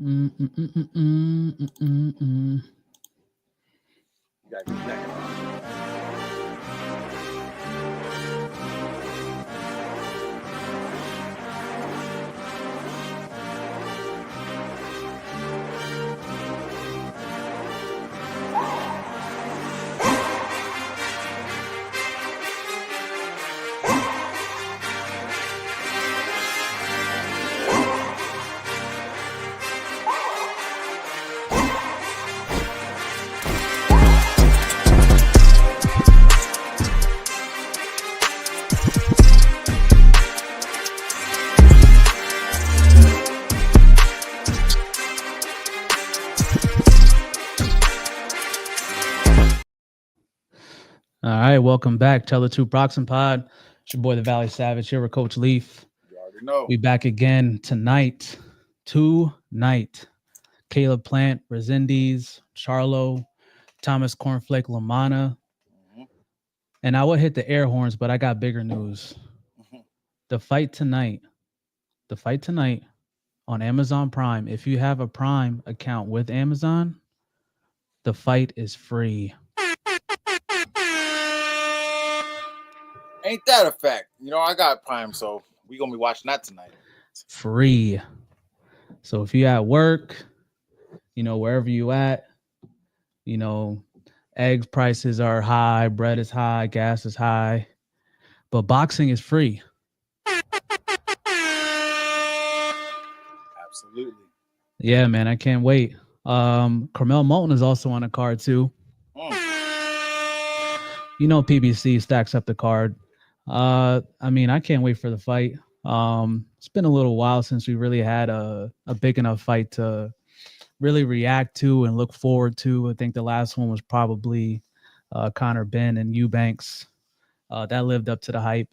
Mm, mm, mm, mm, mm, mm, mm, mm. You gotta get that. All right, welcome back. Tell the Two Proxim Pod. It's your boy, the Valley Savage, here with Coach Leaf. You already know. We back again tonight. Tonight. Caleb Plant, Resendiz, Charlo, Thomas Cornflake, Lamana. Mhm, And I would hit the air horns, but I got bigger news. mhm. The fight tonight, the fight tonight on Amazon Prime. If you have a Prime account with Amazon, the fight is free. Ain't that a fact? I got Prime, so we gonna be watching that tonight. Free. So if you at work, wherever you at, you know, eggs prices are high, bread is high, gas is high, but boxing is free. Absolutely. Yeah, man, I can't wait. Carmel Moulton is also on the card too. Mm. PBC stacks up the card. I can't wait for the fight. It's been a little while since we really had a big enough fight to really react to and look forward to. I think the last one was probably Connor Ben and Eubanks. That lived up to the hype.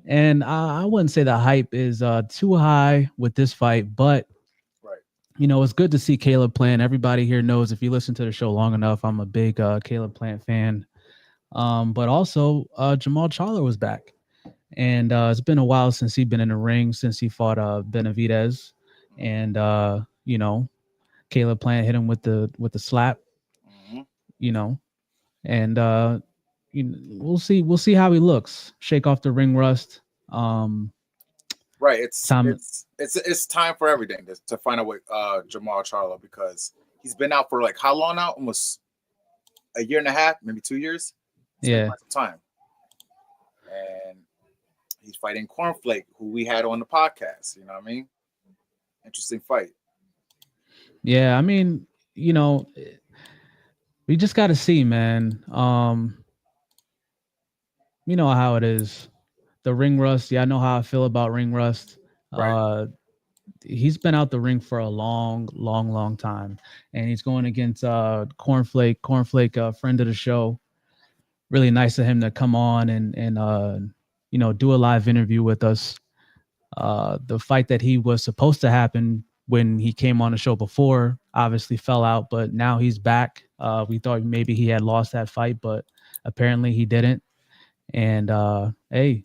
And I wouldn't say the hype is too high with this fight, but Right. it's good to see Caleb Plant. Everybody here knows if you listen to the show long enough, I'm a big Caleb Plant fan. But also Jamal Charlo was back. And it's been a while since he's been in the ring, since he fought Benavidez. And Caleb Plant hit him with the slap, Mhm. you know, and we'll see how he looks. Shake off the ring rust. Right. It's Tom, it's it's it's time for everything to find out what Jamal Charlo, because he's been out for like how long now? Almost a year and a half, maybe 2 years. It's been yeah, quite some time, and he's fighting Cornflake, who we had on the podcast. You know what I mean? Interesting fight. yeah. We just got to see, man. You know how it is. The ring rust. Yeah, I know how I feel about ring rust. Right. Uh, he's been out the ring for a long, long, long time, and he's going against Cornflake, friend of the show. Really nice of him to come on and do a live interview with us. The fight that he was supposed to happen when he came on the show before obviously fell out, but now he's back. We thought maybe he had lost that fight, but apparently he didn't. And hey,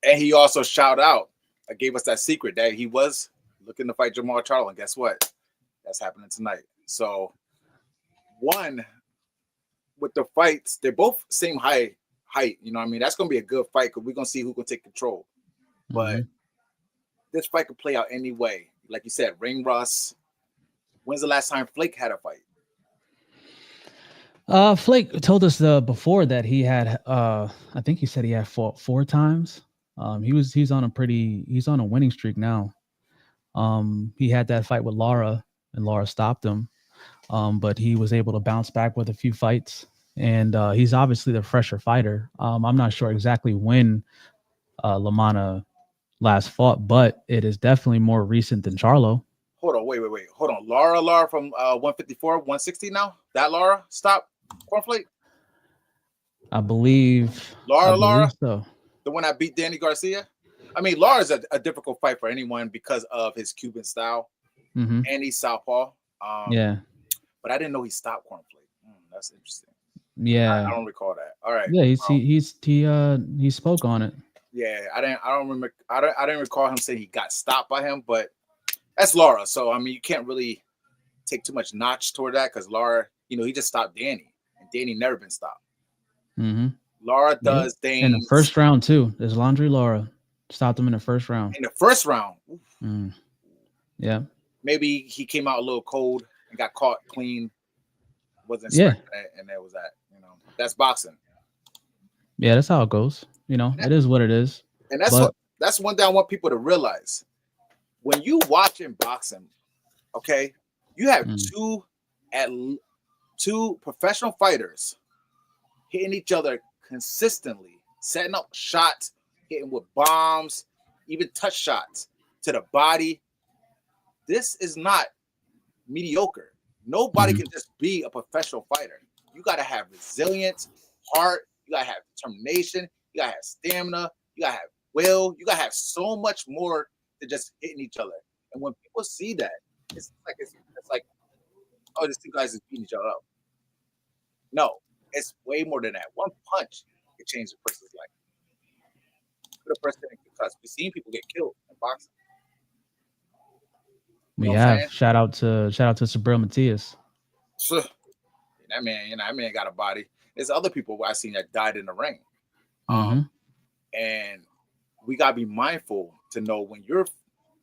And he also shout out, gave us that secret that he was looking to fight Jamal Charlo. And guess what? That's happening tonight. So one, with the fights, they're both same height. You know what I mean? That's gonna be a good fight because we're gonna see who can take control. But mhm. this fight could play out any way. Like you said, ring rust. When's the last time Flake had a fight? Flake told us before that he had I think he said he had fought four times. He's on a winning streak now. He had that fight with Laura and Laura stopped him. But he was able to bounce back with a few fights, and he's obviously the fresher fighter. I'm not sure exactly when Lamana last fought, but it is definitely more recent than Charlo. Hold on, wait. Hold on. Laura from 154, 160 now? That Laura? Stop. Cornflake? I believe, I Laura? believe so. The one that beat Danny Garcia? I mean, Laura's a difficult fight for anyone because of his Cuban style, Hmm. and he's southpaw. Yeah, But I didn't know he stopped Cornflake. That's interesting. I yeah, don't recall that. All right. yeah. Well, He spoke on it. yeah, I don't remember. I didn't recall him saying he got stopped by him, but That's Laura. So I mean, you can't really take too much notch toward that because Laura, he just stopped Danny, and Danny never been stopped. Mm-hmm. Laura Yeah. does In the things first round too. There's Laundry Laura. Stopped him in the first round. in the first round. Mm. Yeah. Maybe he came out a little cold and got caught clean, wasn't Yeah. expecting it, and that was that. That's boxing. Yeah, that's how it goes. It is what it is. And that's But that's one thing I want people to realize. When you watching boxing, okay, you have mm, two professional fighters hitting each other consistently, setting up shots, hitting with bombs, even touch shots to the body. This is not mediocre. Nobody mhm. can just be a professional fighter. You got to have resilience, heart. You got to have determination. You got to have stamina. You got to have will. You got to have so much more than just hitting each other. And when people see that, it's like, oh, these two guys is beating each other up. No, it's way more than that. One punch can change a person's life. Put a person in concussed. We've seen people get killed in boxing. You We know what I'm have saying? shout out to Sabril Matias. So, that man got a body. There's other people I seen that died in the ring. Mm-hmm. And we gotta be mindful to know when you're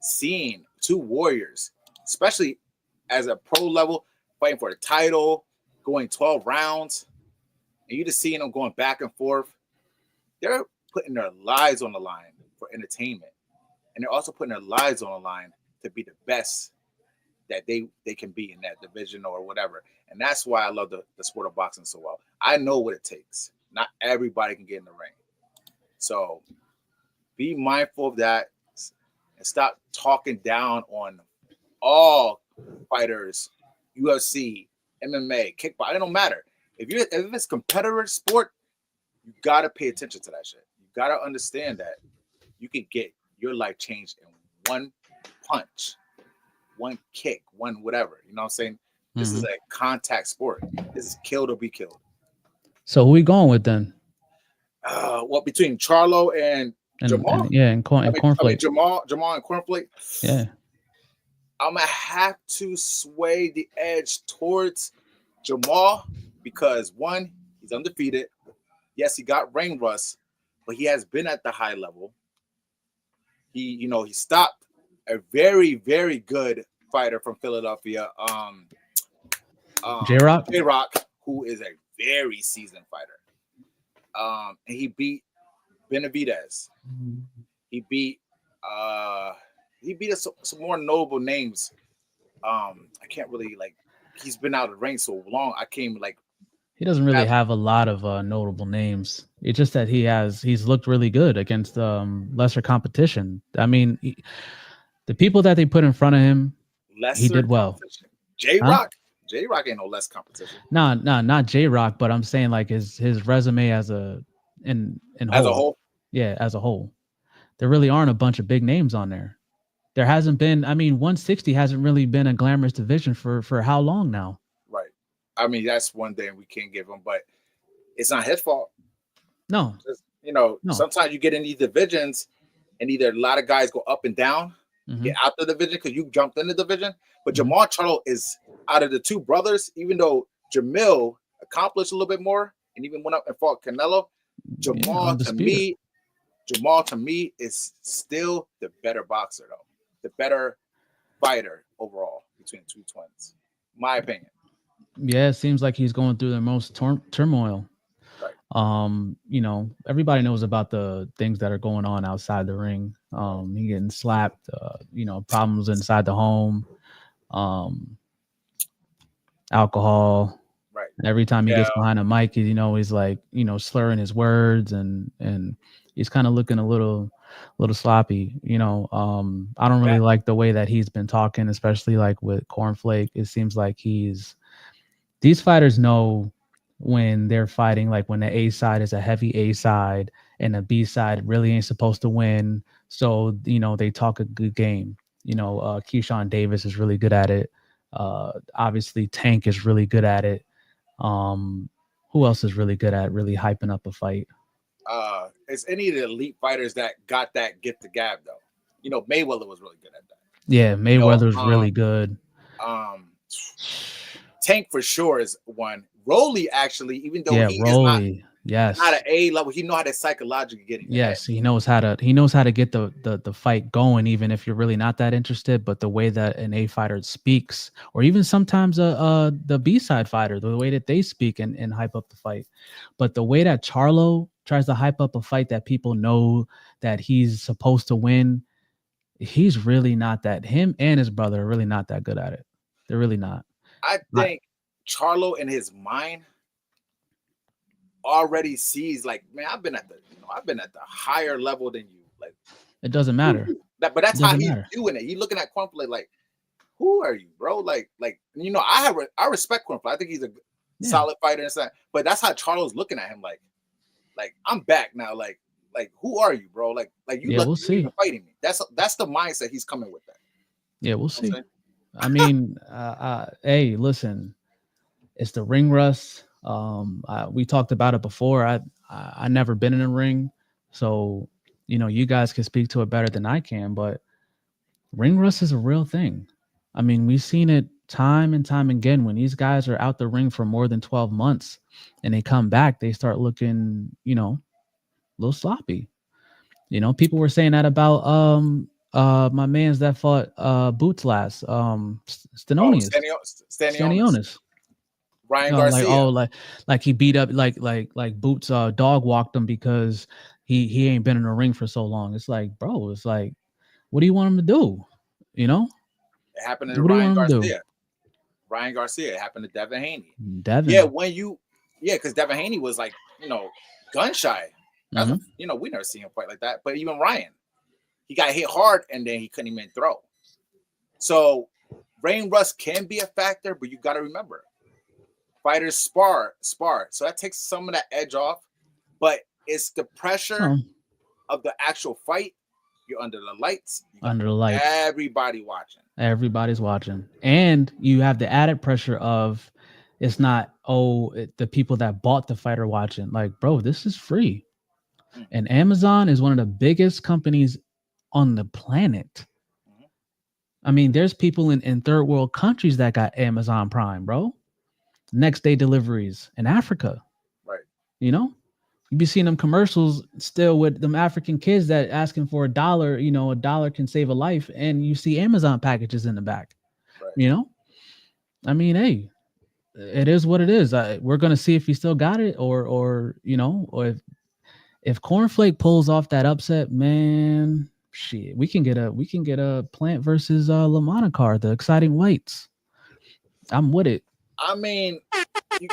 seeing two warriors, especially as a pro level, fighting for the title, going 12 rounds, and you just seeing them going back and forth. They're putting their lives on the line for entertainment, and they're also putting their lives on the line to be the best that they can be in that division or whatever. And that's why I love the sport of boxing so well. I know what it takes. Not everybody can get in the ring. So be mindful of that and stop talking down on all fighters, UFC, MMA, kickboxing. It don't matter. If it's competitive sport, you gotta pay attention to that shit. You gotta understand that you can get your life changed in one punch, one kick, one whatever. You know what I'm saying? This is a contact sport. This is kill to be killed. So who we going with then? What between Charlo and Jamal? And Cornflake. Jamal and Cornflake. Yeah. I'm gonna have to sway the edge towards Jamal because one, he's undefeated. Yes, he got ring rust, but he has been at the high level. He stopped a very, very good fighter from Philadelphia, J-Rock? J-Rock, who is a very seasoned fighter. And he beat Benavidez. He beat some more notable names. I can't really he's been out of the ring so long. I can't He doesn't really have a lot of notable names. It's just that he's looked really good against lesser competition. I mean, the people that they put in front of him, he did well. J-Rock? Huh? J-Rock ain't no less competition. No, not J-Rock, but I'm saying like his resume as a whole. Yeah, as a whole. There really aren't a bunch of big names on there. There hasn't been, 160 hasn't really been a glamorous division for how long now? Right. I mean, that's one thing we can't give him, but it's not his fault. No. Just, sometimes you get in these divisions and either a lot of guys go up and down, get out the division because you jumped in the division. But Jamal Charlo is out of the two brothers, even though Jamil accomplished a little bit more and even went up and fought Canelo, Jamal to me is still the better boxer, though. The better fighter overall between the two twins, my opinion. Yeah, it seems like he's going through the most turmoil. Right. Everybody knows about the things that are going on outside the ring. He getting slapped, problems inside the home, alcohol. Right. Every time he gets behind a mic, he's like, slurring his words and he's kind of looking a little sloppy. I don't really like the way that he's been talking, especially like with Cornflake. It seems like these fighters know when they're fighting, like when the A side is a heavy A side and the B side really ain't supposed to win. So, they talk a good game. Keyshawn Davis is really good at it. Obviously Tank is really good at it. Who else is really good at really hyping up a fight? It's any of the elite fighters that got that gift to gab, though. Mayweather was really good at that. Yeah, You know, Mayweather's really good. um, Tank for sure is one. Rolly actually, even though Yeah, he is Rolly. not Yes. at A level, he know how to psychologically get in your head. Yes, he knows how to get the fight going, even if you're really not that interested. But the way that an A fighter speaks, or even sometimes the B side fighter, the way that they speak and hype up the fight, but the way that Charlo tries to hype up a fight that people know that he's supposed to win, he's really not that. Him and his brother are really not that good at it. They're really not. I I, think Charlo in his mind already sees like, man, I've been at the higher level than you. Like, it doesn't matter. but It that's how doesn't he's matter. doing it. He's looking at Cornflake like, who are you, bro? Like I respect Cornflake. I think he's a Yeah. solid fighter and stuff. But that's how Charlo's looking at him like I'm back now. Like who are you, bro? Like you Yeah, lucky we'll you even see. fighting me. That's the mindset he's coming with that. Yeah, we'll You know what I'm see. saying? I mean, hey, listen, it's the ring rust. We talked about it before. I never been in a ring, so you guys can speak to it better than I can. But ring rust is a real thing. I mean, we've seen it time and time again when these guys are out the ring for more than 12 months and they come back, they start looking, a little sloppy. People were saying that about my man's that fought Boots last, Oh, Stanonius. Stanionis, Stanionis. Ryan Like, Garcia. oh, like he beat up like Boots dog walked him because he ain't been in a ring for so long. It's like, bro, it's like, what do you want him to do? You know? It happened to What do you Ryan want him to do? Garcia. Ryan Garcia. It happened to Devin Haney. Yeah, Devin. because Devin Haney was like, gun shy. That's Hmm. we never seen him fight like that. But even Ryan, he got hit hard and then he couldn't even throw. So brain rust can be a factor, but you got to remember, fighters spar. So that takes some of that edge off. But it's the pressure So of the actual fight. You're under the lights. You got under the lights, everybody watching. everybody's watching, and you have the added pressure of it's not the people that bought the fighter watching. Like, bro, this is free. Mhm, And Amazon is one of the biggest companies on the planet. mhm. I mean, there's people in third world countries that got Amazon Prime, bro. Next day deliveries in Africa. Right. You know, you be seeing them commercials still with them African kids that asking for $1. A dollar can save a life, and you see Amazon packages in the back. Right. You know, I mean, hey, it is what it is. We're gonna see if he still got it, or if Cornflake pulls off that upset, man, shit, we can get a Plant versus Lamana card, the exciting whites. I'm with it. I mean, you,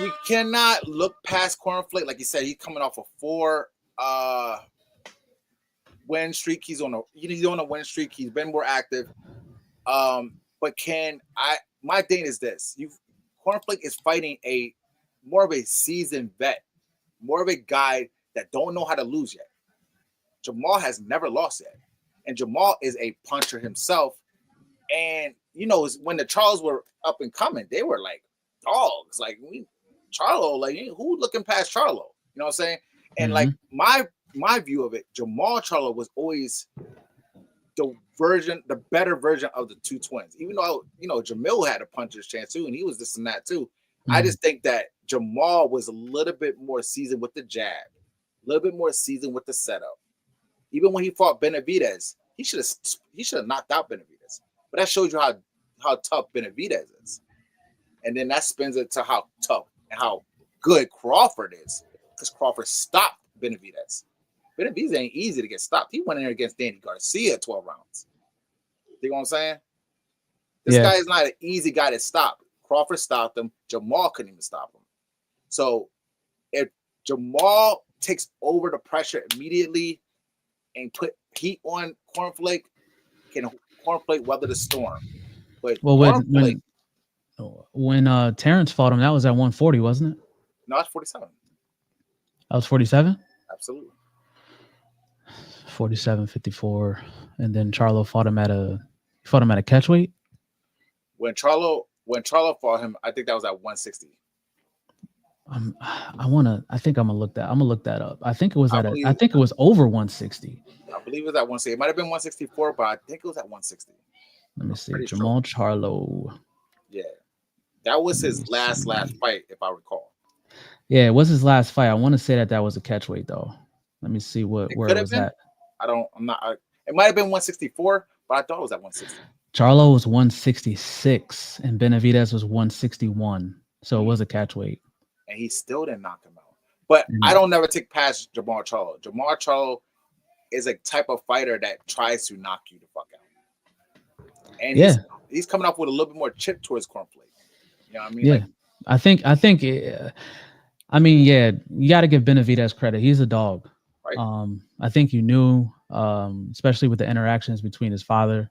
we cannot look past Cornflake. Like you said, he's coming off a 4 win streak. He's on a win streak. He's been more active. But my thing is this: Cornflake is fighting a more of a seasoned vet, more of a guy that don't know how to lose yet. Jamal has never lost yet, and Jamal is a puncher himself. And when the Charles were up and coming, they were like dogs. Like Charlo, like who looking past Charlo? You know what I'm saying? And like Mhm. my view of it, Jamal Charlo was always the better version of the two twins. Even though Jamil had a puncher's chance too, and he was this and that too. I Mhm. just think that Jamal was a little bit more seasoned with the jab, a little bit more seasoned with the setup. Even when he fought Benavidez, he should have knocked out Benavidez. But that shows you how tough Benavidez is, and then that spins it to how tough and how good Crawford is, because Crawford stopped Benavidez. Benavidez ain't easy to get stopped. He went in there against Danny Garcia 12 rounds. You know what I'm saying? This Yeah. guy is not an easy guy to stop. Crawford stopped him. Jamal couldn't even stop him. So if Jamal takes over the pressure immediately and put heat on Cornflake, can Cornflake weather the storm? But Well, Cornflake, when Terrence fought him, that was at 140, wasn't it? no, it's 47. That was 47. Absolutely. 47, 54, and then Charlo fought him at a catchweight. When Charlo fought him, I think that was at 160. I think I'm gonna look that. I'm gonna look that up. I think it was I at a. I believe think it was over 160. I believe it was at 160. It might have been 164, but I think it was at 160. Let me I'm see. pretty sure. Jamal Charlo. Yeah, that was Let me his last see. fight, if I recall. Yeah, it was his last fight. I want to say that that was a catchweight though. Let me see It where could it have was been. at. I don't. I'm not. It might have been 164, but I thought it was at 160. Charlo was 166 and Benavidez was 161. So it Mm. was a catchweight. And he still didn't knock him out. But I And don't never take past Jamal Charlo. Jamal Charlo is a type of fighter that tries to knock you the fuck out, and yeah, he's coming up with a little bit more chip towards Cornflake. You know what I mean? yeah. Like, I think I mean, yeah, you got to give Benavidez credit. He's a dog. right, I think you knew, especially with the interactions between his father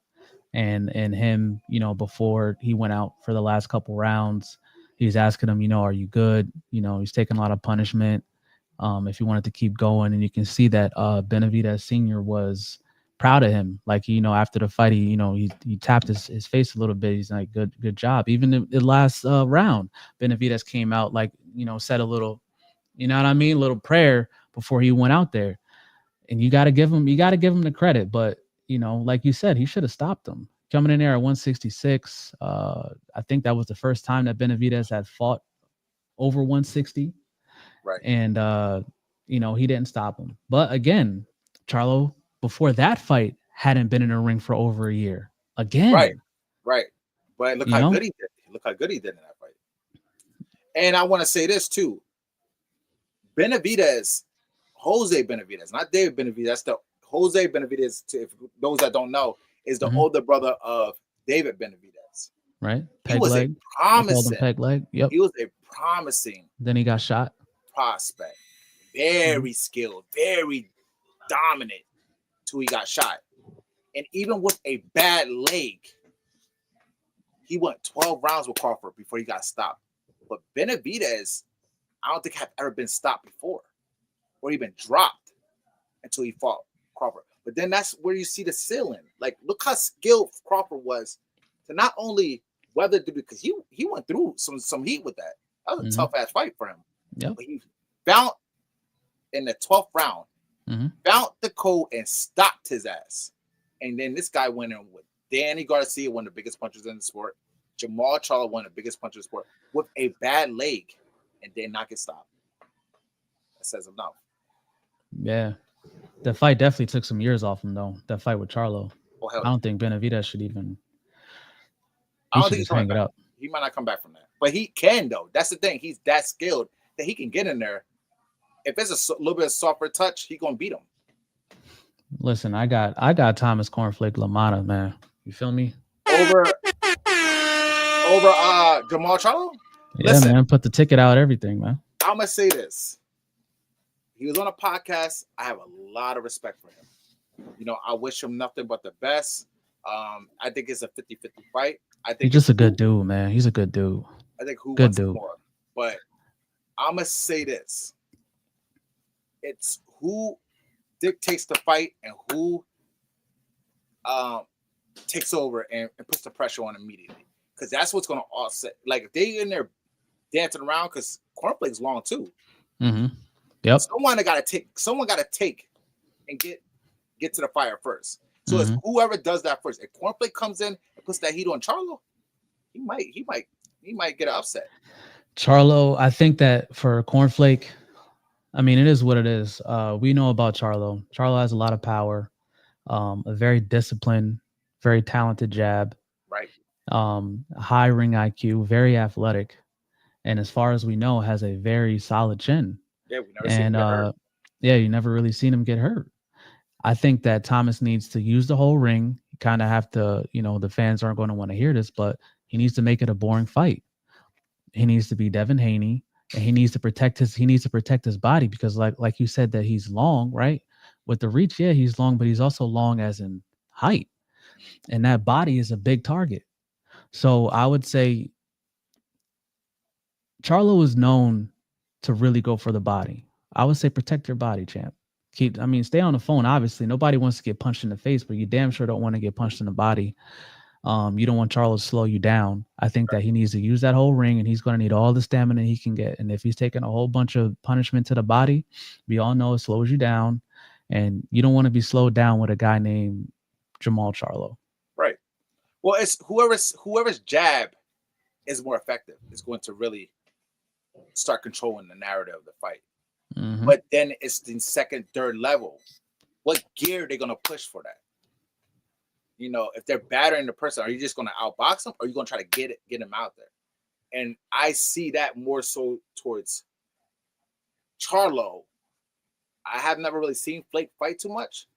and him, before he went out for the last couple rounds, he's asking him, are you good? He's taking a lot of punishment. If he wanted to keep going, and you can see that Benavidez Senior was proud of him. Like, after the fight, he tapped his face a little bit. He's like, good job. Even the last round, Benavidez came out like, said a little, you know what I mean, little prayer before he went out there. And you got to give him the credit. But like you said, he should have stopped him coming in there at 166. I think that was the first time that Benavidez had fought over 160, right, and he didn't stop him. But again, Charlo before that fight hadn't been in a ring for over a year. right, Again, right. But look you how know, good he did. Look how good he did in that fight. And I want to say this too: Benavidez, Jose Benavidez, not David Benavidez. That's the Jose Benavidez. If those that don't know, is the hmm older brother of David Benavidez. right? He Peg was a leg. They called him promising. peg leg. Yep. He was a promising Then he got shot. prospect. Mhm. Very skilled, very dominant till he got shot. And even with a bad leg, he went 12 rounds with Crawford before he got stopped. But Benavidez, I don't think had ever been stopped before or even dropped until he fought Crawford. But then that's where you see the ceiling. Like, look how skilled Crawford was to not only weather the, because he went through some heat with that. That was a Mhm. tough ass fight for him. Yep. But he found in the 12th round, Mhm. found the code and stopped his ass. And then this guy went in with Danny Garcia, one of the biggest punchers in the sport. Jamal Charlo, one of the biggest punchers in the sport, with a bad leg and did not get stopped. That says enough. Yeah. The fight definitely took some years off him though. That fight with Charlo. Oh, hell I yeah. don't think Benavidez should even. I He don't should think he's just coming hang it back. up. He might not come back from that. But he can, though. That's the thing. He's that skilled that he can get in there. If it's a little bit of softer touch, he going to beat him. Listen, I got Thomas Cornflake Lamana, man. You feel me? Over Jamal Charlo? Yeah, Listen, man. Put the ticket out, everything, man. I'm going to say this. He was on a podcast. I have a lot of respect for him. I wish him nothing but the best. I think it's a 50-50 fight. I He's think just a good dude, man. He's a good dude. I think who Good wants dude. more. But I'm going to say this. It's who dictates the fight and who takes over and puts the pressure on immediately. Because that's what's going to offset. Like, if they in there dancing around, because Cornflake's long too. Mm-hmm. Yep. Someone got to take and get to the fire first. So it's Mhm. whoever does that first. If Cornflake comes in and puts that heat on Charlo, he might get upset. Charlo, I think that for Cornflake, I mean, it is what it is. We know about Charlo. Charlo has a lot of power, a very disciplined, very talented jab, Right. high ring IQ, very athletic, and as far as we know, has a very solid chin. Yeah, we never seen him And get hurt. yeah, you never really seen him get hurt. I think that Thomas needs to use the whole ring. You kind of have to, the fans aren't going to want to hear this, but he needs to make it a boring fight. He needs to be Devin Haney, and he needs to protect his body because like you said that he's long, right? With the reach, yeah, he's long, but he's also long as in height. And that body is a big target. So I would say Charlo is known to really go for the body. I would say protect your body, champ. Stay on the phone. Obviously, nobody wants to get punched in the face, but you damn sure don't want to get punched in the body. You don't want Charlo to slow you down. I think that he needs to use that whole ring, and he's going to need all the stamina he can get. And if he's taking a whole bunch of punishment to the body, we all know it slows you down, and you don't want to be slowed down with a guy named Jamal Charlo. Right. Well, it's whoever's jab is more effective is going to really start controlling the narrative of the fight. Mm-hmm. But then it's the second, third level. What gear are they going to push for that? You know, if they're battering the person, are you just going to outbox them, or are you going to try to get him out there? And I see that more so towards Charlo. I have never really seen Flake fight too much.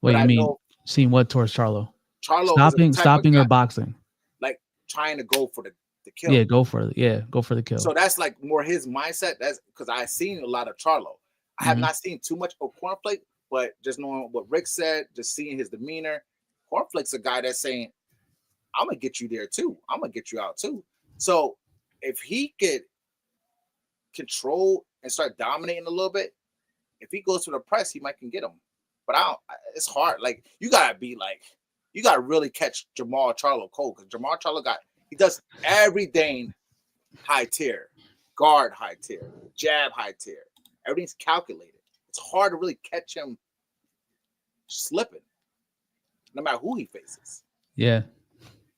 What do you mean? Seen what towards Charlo? Charlo stopping or boxing? Like trying to go for the kill. Yeah, go for the kill. So that's like more his mindset. That's because I've seen a lot of Charlo. I have not seen too much of Cornflake, but just knowing what Rick said, just seeing his demeanor, Cornflake's a guy that's saying, I'm gonna get you there too. I'm gonna get you out too. So if he could control and start dominating a little bit, if he goes to the press, he might can get him. But it's hard. Like you gotta really catch Jamal Charlo cold, because Jamal Charlo he does everything high tier, guard high tier, jab high tier. Everything's calculated. It's hard to really catch him slipping, no matter who he faces. Yeah,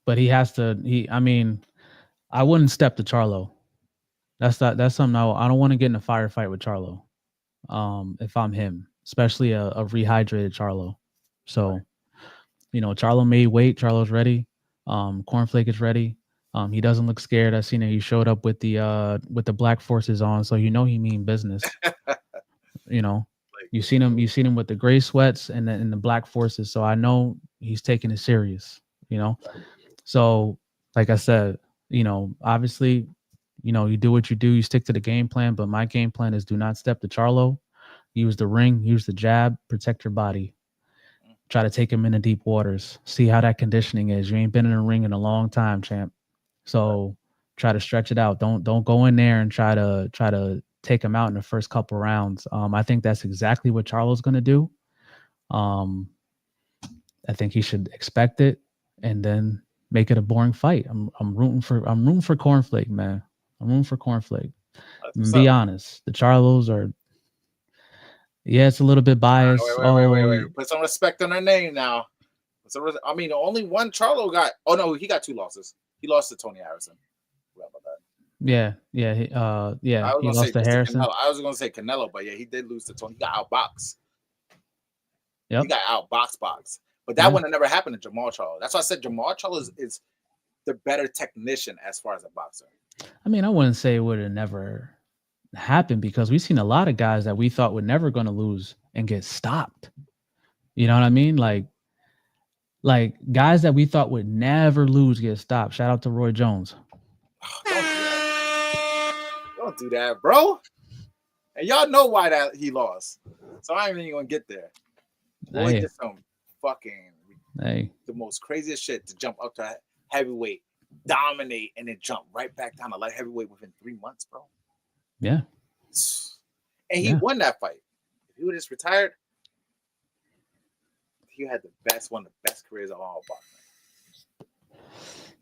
but he has to. I wouldn't step to Charlo. That's something I don't want to get in a firefight with Charlo. If I'm him, especially a rehydrated Charlo. So, Charlo made weight. Charlo's ready. Cornflake is ready. He doesn't look scared. I seen it. He showed up with the black forces on, so he mean business. You seen him with the gray sweats and the black forces, so I know he's taking it serious. So like I said, obviously, you do what you do, you stick to the game plan. But my game plan is do not step to Charlo. Use the ring, use the jab, protect your body. Try to take him into deep waters. See how that conditioning is. You ain't been in a ring in a long time, champ. So try to stretch it out. Don't go in there and try to take him out in the first couple rounds. I think that's exactly what Charlo's gonna do. I think he should expect it and then make it a boring fight. I'm rooting for Cornflake, man. I'm rooting for Cornflake. Be honest, the Charlos are. Yeah, it's a little bit biased. Wait. Put some respect on her name now. Only one Charlo got. Oh no, he got 2 losses. He lost to Tony Harrison. What about that? Yeah. He lost to Harrison. I was going to say Canelo, but yeah, he did lose to Tony. He got outboxed. Yep. He got outboxed. But that would have never happened to Jamal Charlo. That's why I said Jamal Charlo is the better technician as far as a boxer. I wouldn't say it would have never happened, because we've seen a lot of guys that we thought were never going to lose and get stopped. You know what I mean? Like guys that we thought would never lose get stopped. Shout out to Roy Jones. Don't do that, bro. And y'all know why that he lost. So I ain't even gonna get there. Boy did some fucking the most craziest shit to jump up to heavyweight, dominate, and then jump right back down to light heavyweight within 3 months, bro. Yeah. And he won that fight. If he would have just retired, he had one of the best careers of all boxing.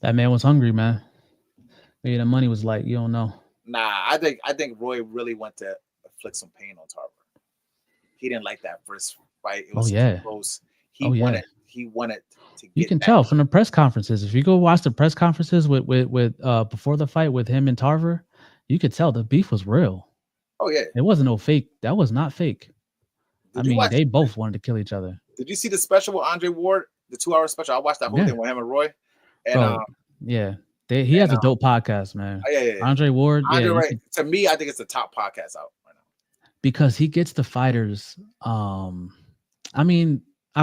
That man was hungry, man. Maybe the money was light. You don't know. Nah, I think Roy really went to inflict some pain on Tarver. He didn't like that first fight. It was too close. He wanted to get. You can tell from the press conferences. If you go watch the press conferences with before the fight with him and Tarver, you could tell the beef was real. Oh yeah, it wasn't no fake. That was not fake. They both wanted to kill each other. Did you see the special with Andre Ward, the 2-hour special? I watched that whole thing with him and Roy. And he has a dope podcast, man. Yeah. Andre Ward. To me, I think it's the top podcast out right now because he gets the fighters. I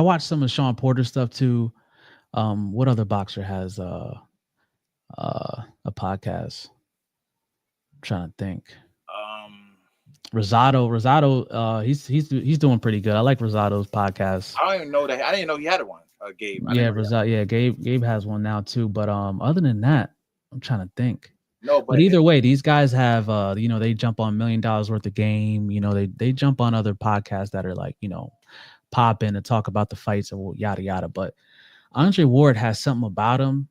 watched some of Sean Porter stuff too. What other boxer has a podcast? I'm trying to think. Rosado, he's doing pretty good. I like Rosado's podcast. I don't even know that. I didn't know he had one. Gabe. Rosado. Yeah, Gabe has one now too. But other than that, I'm trying to think. No, but either way, these guys have they jump on $1 million worth of game. They jump on other podcasts that are like pop in and talk about the fights and yada yada. But Andre Ward has something about him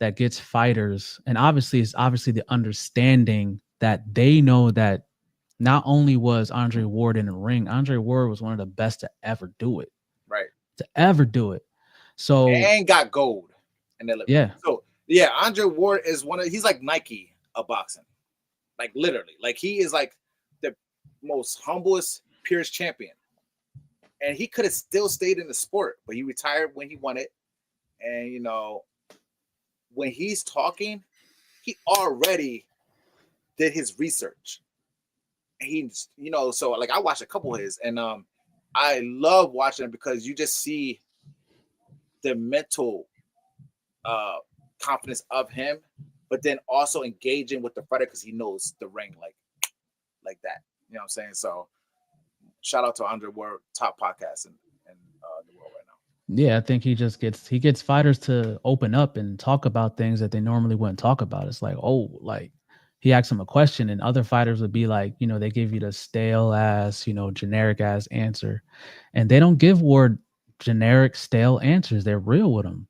that gets fighters, and obviously it's obviously the understanding that they know that not only was Andre Ward in the ring, Andre Ward was one of the best to ever do it. Right. To ever do it. So and got gold. And then yeah. So yeah, Andre Ward is he's like Nike of boxing. Like literally. Like he is like the most humblest, purest champion. And he could have still stayed in the sport, but he retired when he won it. And you know, when he's talking, he already did his research. And he's, you know, so like I watched a couple of his, and I love watching it because you just see the mental confidence of him, but then also engaging with the fighter because he knows the ring like that. You know what I'm saying? So shout out to Andre Ward, top podcast in the world right now. Yeah, I think he gets fighters to open up and talk about things that they normally wouldn't talk about. It's like, oh, like he asks him a question and other fighters would be like, you know, they give you the stale ass, you know, generic ass answer. And they don't give Ward generic stale answers. They're real with him.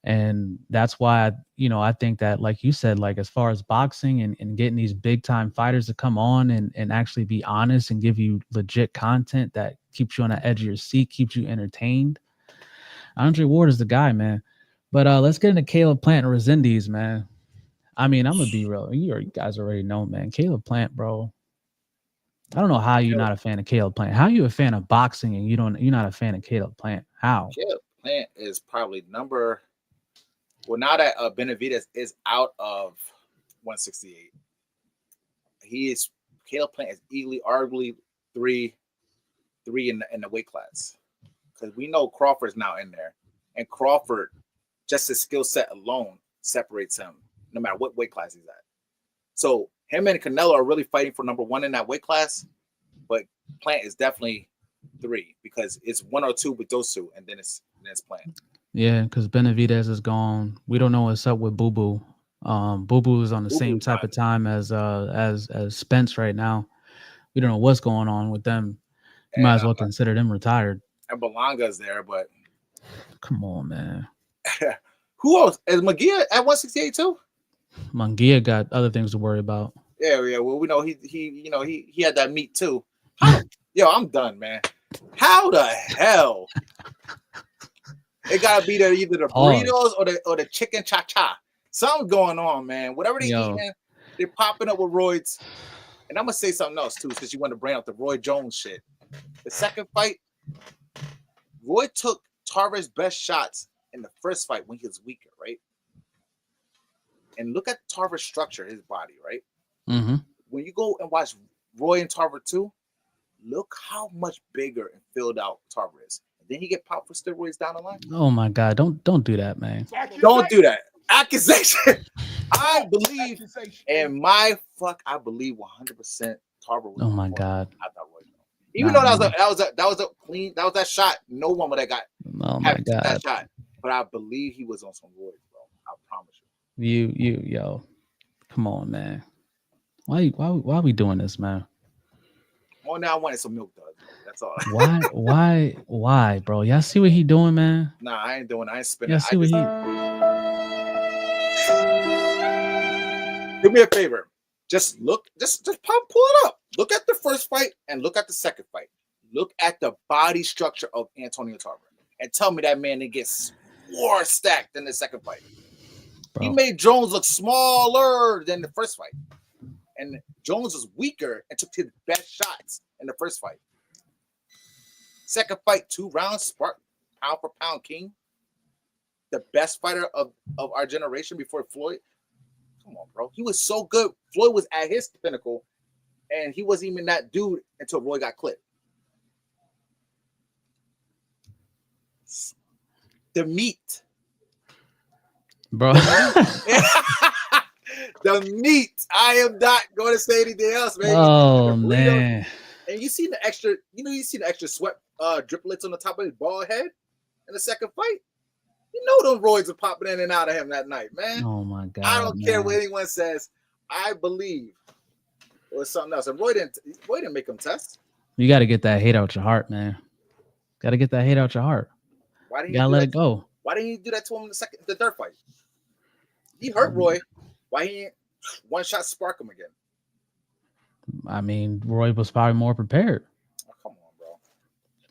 And that's why, I think that, like you said, like as far as boxing and getting these big time fighters to come on and actually be honest and give you legit content that keeps you on the edge of your seat, keeps you entertained. Andre Ward is the guy, man. But let's get into Caleb Plant and Resendiz, man. I mean, I'm gonna be real. You guys already know, man. Caleb Plant, bro. I don't know how you're not a fan of Caleb Plant. How are you a fan of boxing and you're not a fan of Caleb Plant? How? Caleb Plant is probably well, now that Benavidez is out of 168, Caleb Plant is easily, arguably three in the weight class, because we know Crawford's now in there, and Crawford, just his skill set alone separates him no matter what weight class he's at. So him and Canelo are really fighting for number one in that weight class, but Plant is definitely 3 because it's 1 or 2 with those two, and then it's Plant. Yeah, because Benavidez is gone. We don't know what's up with Boo Boo. Boo Boo is on the same type of time as Spence right now. We don't know what's going on with them. You might as well consider them retired. And Belanga's there, but come on, man. Who else? Is Munguia at 168 too? Munguia got other things to worry about. Yeah. Well, we know he had that meat too. Yo, I'm done, man. How the hell? It gotta be either the burritos or the chicken cha-cha. Something's going on, man. Whatever they eating, they're popping up with roids. And I'm gonna say something else too, because you want to bring out the Roy Jones shit. The second fight, Roy took Tarver's best shots in the first fight when he was weaker, right? And look at Tarver's structure, his body, right? Mm-hmm. When you go and watch Roy and Tarver 2, look how much bigger and filled out Tarver is. Then he get popped for steroids down the line. Oh my God! Don't do that, man. Don't do that. Accusation. I believe in my I believe 100% Tarver. Oh my God! I thought Roy. Even though that was a clean, that was that shot. No one would have got. Oh my God! That shot. But I believe he was on some roids, bro. I promise you. Yo, come on, man. Why are we doing this, man? Oh, now I wanted some milk, Doug. That's all. Why, bro? Y'all see what he doing, man? Nah, I ain't doing. I ain't spinning. Y'all see what he. Do me a favor. Just pull it up. Look at the first fight and look at the second fight. Look at the body structure of Antonio Tarver and tell me that man didn't get more stacked in the second fight. Bro. He made Jones look smaller than the first fight. And Jones was weaker and took his best shots in the first fight. Second fight, 2 rounds, spark, pound for pound king. The best fighter of our generation before Floyd. Come on, bro. He was so good. Floyd was at his pinnacle, and he wasn't even that dude until Roy got clipped. The meat. Bro. The meat. I am not going to say anything else, man. Oh, man. And you see the extra sweat driplets on the top of his bald head in the second fight. You know them roids are popping in and out of him that night, man. Oh my God. I don't care what anyone says. I believe it was something else. And Roy didn't make him test. You got to get that hate out your heart, man. Got to get that hate out your heart. Why didn't you gotta let it go? Why didn't you do that to him in the third fight? He hurt Roy. Why he ain't one shot spark him again? I mean, Roy was probably more prepared. Oh, come on, bro.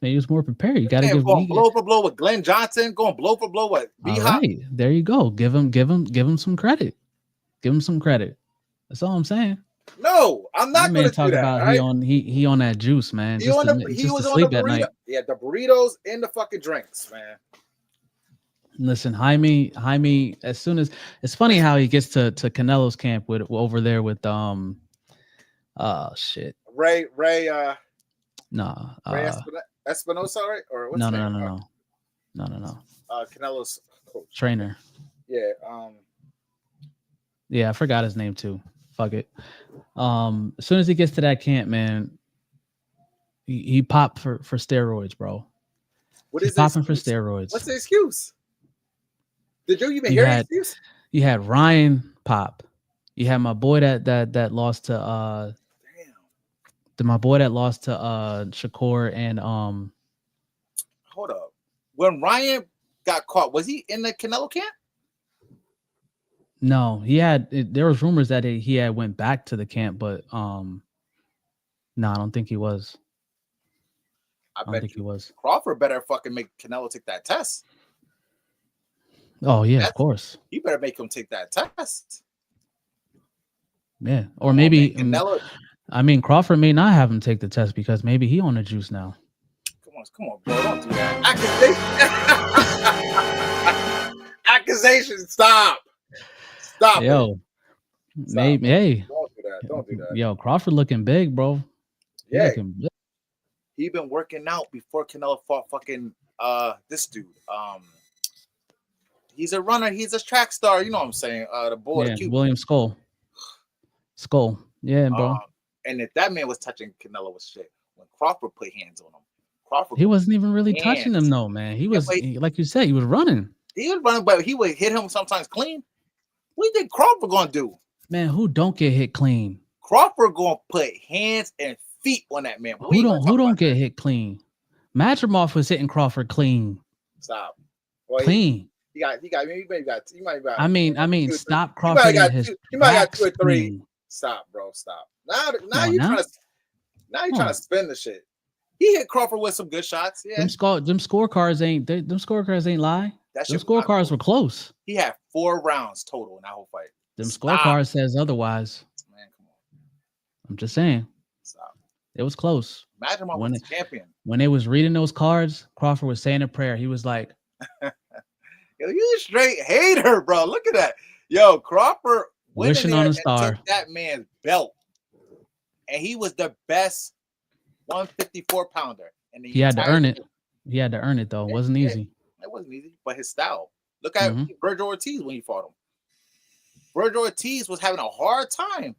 He was more prepared. You got to Man, give going blow for blow with Glenn Johnson, going blow for blow with All B-Hop. right, there you go. Give him some credit. Give him some credit. That's all I'm saying. No, I'm not going to do that. About right? he on that juice, man. He Just on to, the, he just was to on the sleep at burrito. night. Yeah, the burritos and the fucking drinks, man. Listen, Jaime, as soon as it's funny how he gets to Canelo's camp with over there with shit. Ray Ray Espinosa, right? Or what's no, his no, name? No. Canelo's coach. Trainer. Yeah. Yeah, I forgot his name too. Fuck it. As soon as he gets to that camp, man, he popped for steroids, bro. What He's is popping for steroids? What's the excuse? Did you even hear the excuse? You had Ryan pop. You had my boy that lost to my boy that lost to Shakur and Hold up. When Ryan got caught, was he in the Canelo camp? No, there was rumors that he had went back to the camp, but no, I don't think he was. I don't think he was. Crawford better fucking make Canelo take that test. Oh yeah, of course. You better make him take that test. Yeah, or maybe Canelo. I mean, Crawford may not have him take the test because maybe he on the juice now. Come on, bro, don't do that. Accusation, stop. Yo, maybe. Hey, don't do that. Yo, Crawford looking big, bro. Yeah, he been working out before Canelo fought fucking this dude. He's a runner. He's a track star. You know what I'm saying? The boy, the William Skull. Yeah, bro. And if that man was touching Canelo with shit, when Crawford put hands on him, he wasn't even really touching him, though, man. He was, like you said, he was running. He was running, but he would hit him sometimes clean. What do you think Crawford gonna do? Man, who don't get hit clean? Crawford gonna put hands and feet on that man. Who don't get hit clean? Madrimov was hitting Crawford clean. Stop. Boy, clean. He might got. I mean, stop Crawford. You might got 2 or 3. Stop, bro. Stop. Now you're trying to spin the shit. He hit Crawford with some good shots. Yeah. Them scorecards ain't lie. Them scorecards were close. He had 4 rounds total in that whole fight. Them scorecards says otherwise. Man, come on. I'm just saying. Stop. It was close. Imagine when was champion. When they was reading those cards, Crawford was saying a prayer. He was like, "Yo, you straight hater, bro. Look at that. Yo, Crawford wishing on a star. Took that man's belt, and he was the best 154 pounder. And he had to earn it. He had to earn it though. It wasn't easy. It wasn't easy, but his style. Look at Virgil Ortiz when he fought him. Virgil Ortiz was having a hard time